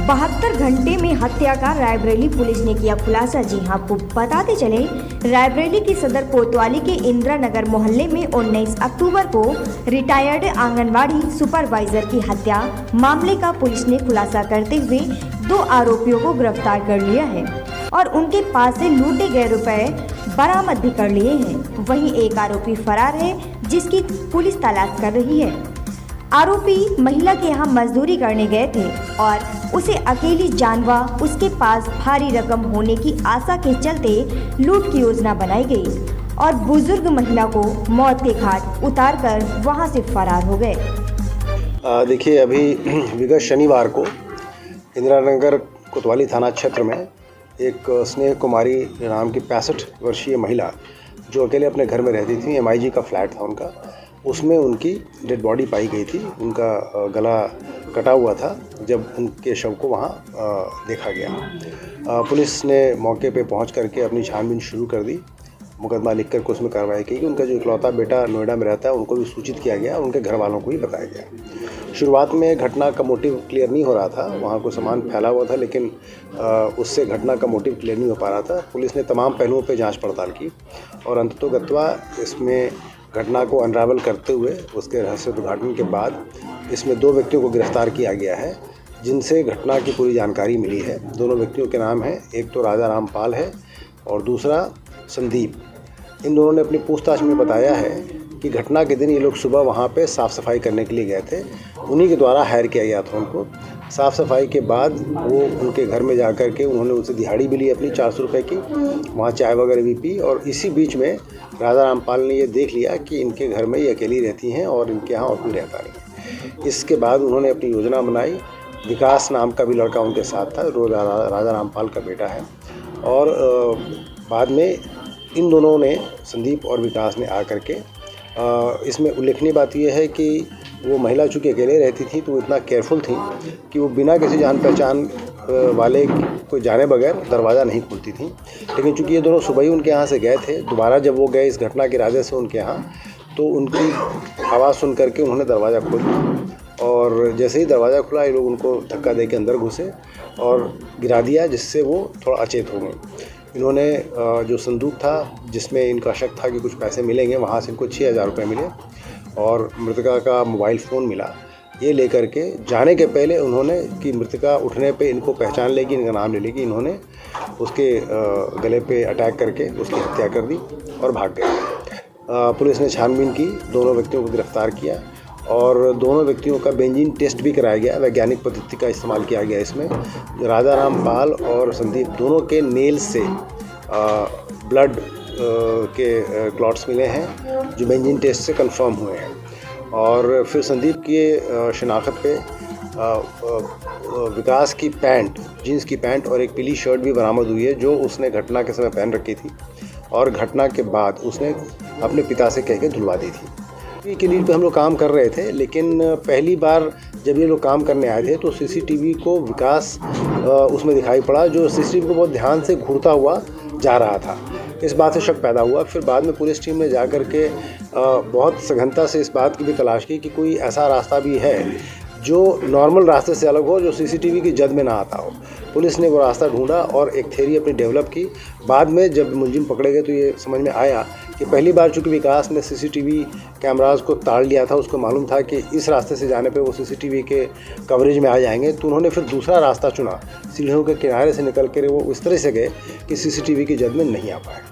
72 घंटे में हत्या का रायबरेली पुलिस ने किया खुलासा। जी हां, आपको बताते चले, रायबरेली की सदर कोतवाली के इंदिरा नगर मोहल्ले में 19 अक्टूबर को रिटायर्ड आंगनवाड़ी सुपरवाइजर की हत्या मामले का पुलिस ने खुलासा करते हुए 2 आरोपियों को गिरफ्तार कर लिया है और उनके पास से लूटे गए रुपए बरामद भी कर लिए हैं। वहीं एक आरोपी फरार है, जिसकी पुलिस तलाश कर रही है। आरोपी महिला के यहाँ मजदूरी करने गए थे और उसे अकेली जानवा उसके पास भारी रकम होने की आशा के चलते लूट की योजना बनाई गई और बुजुर्ग महिला को मौत के घाट उतारकर वहां से फरार हो गए। देखिए, अभी विगत शनिवार को इंदिरा नगर कोतवाली थाना क्षेत्र में एक स्नेह कुमारी नाम की 65 वर्षीय महिला जो अकेले अपने घर में रहती थी, MIG का फ्लैट था उनका, उसमें उनकी डेड बॉडी पाई गई थी। उनका गला कटा हुआ था जब उनके शव को वहाँ देखा गया। पुलिस ने मौके पे पहुँच करके अपनी छानबीन शुरू कर दी, मुकदमा लिख करके उसमें कार्रवाई की। उनका जो इकलौता बेटा नोएडा में रहता है उनको भी सूचित किया गया, उनके घर वालों को भी बताया गया। शुरुआत में घटना का मोटिव क्लियर नहीं हो रहा था, वहाँ कोई सामान फैला हुआ था, लेकिन उससे घटना का मोटिव क्लियर नहीं हो पा रहा था। पुलिस ने तमाम पहलुओं पर जाँच पड़ताल की और अंततोगत्वा इसमें घटना को अनरावल करते हुए उसके रहस्य उद्घाटन के बाद इसमें 2 व्यक्तियों को गिरफ्तार किया गया है, जिनसे घटना की पूरी जानकारी मिली है। दोनों व्यक्तियों के नाम हैं, एक तो राजा राम पाल है और दूसरा संदीप। इन दोनों ने अपनी पूछताछ में बताया है कि घटना के दिन ये लोग सुबह वहाँ पे साफ़ सफाई करने के लिए गए थे। उन्हीं के द्वारा हायर किया गया था उनको। साफ़ सफाई के बाद वो उनके घर में जाकर के उन्होंने उनसे दिहाड़ी भी ली अपनी 400 रुपये की, वहाँ चाय वगैरह भी पी और इसी बीच में राजा रामपाल ने ये देख लिया कि इनके घर में ये अकेली रहती हैं और इनके यहाँ और कोई रहता नहीं। इसके बाद उन्होंने अपनी योजना बनाई। विकास नाम का भी लड़का उनके साथ था, राजा रामपाल का बेटा है। और बाद में इन दोनों ने, संदीप और विकास ने आकर के, इसमें उल्लेखनीय बात यह है कि वो महिला चूँकि अकेले रहती थी तो वो इतना केयरफुल थी कि वो बिना किसी जान पहचान वाले को जाने बगैर दरवाज़ा नहीं खोलती थी। लेकिन चूँकि ये दोनों सुबह ही उनके यहाँ से गए थे, दोबारा जब वो गए इस घटना के इरादे से उनके यहाँ, तो उनकी आवाज़ सुन करके उन्होंने दरवाज़ा खोल दिया और जैसे ही दरवाज़ा खुला ये लोग उनको धक्का दे के अंदर घुसे और गिरा दिया, जिससे वो थोड़ा अचेत हो गए। इन्होंने जो संदूक था जिसमें इनका शक था कि कुछ पैसे मिलेंगे, वहाँ से इनको 6000 रुपये मिले और मृतका का मोबाइल फ़ोन मिला। ये लेकर के जाने के पहले उन्होंने कि मृतका उठने पे इनको पहचान लेगी, इनका नाम ले लेगी, इन्होंने उसके गले पे अटैक करके उसकी हत्या कर दी और भाग गए। पुलिस ने छानबीन की, दोनों व्यक्तियों को गिरफ्तार किया और दोनों व्यक्तियों का बेंजीन टेस्ट भी कराया गया। वैज्ञानिक पद्धति का इस्तेमाल किया गया इसमें। राजा राम पाल और संदीप दोनों के नेल से ब्लड के क्लॉट्स मिले हैं जो बेंजीन टेस्ट से कंफर्म हुए हैं। और फिर संदीप की शिनाख्त पे विकास की पैंट, जीन्स की पैंट और एक पीली शर्ट भी बरामद हुई है जो उसने घटना के समय पहन रखी थी और घटना के बाद उसने अपने पिता से कह के धुलवा दी थी। की लीड पे हम लोग काम कर रहे थे, लेकिन पहली बार जब ये लोग काम करने आए थे तो CCTV को विकास उसमें दिखाई पड़ा, जो CCTV को बहुत ध्यान से घूरता हुआ जा रहा था। इस बात से शक पैदा हुआ। फिर बाद में पुलिस टीम ने जा कर के बहुत सघनता से इस बात की भी तलाश की कि कोई ऐसा रास्ता भी है जो नॉर्मल रास्ते से अलग हो, जो CCTV की जद में ना आता हो। पुलिस ने वो रास्ता ढूंढा और एक थ्योरी अपनी डेवलप की। बाद में जब मुलजिम पकड़े गए तो ये समझ में आया कि पहली बार चूँकि विकास ने CCTV कैमरास को ताड़ लिया था, उसको मालूम था कि इस रास्ते से जाने पे वो CCTV के कवरेज में आ जाएंगे, तो उन्होंने फिर दूसरा रास्ता चुना। सीढ़ियों के किनारे से निकल कर वो इस तरह से गए कि CCTV की जद में नहीं आ पाए।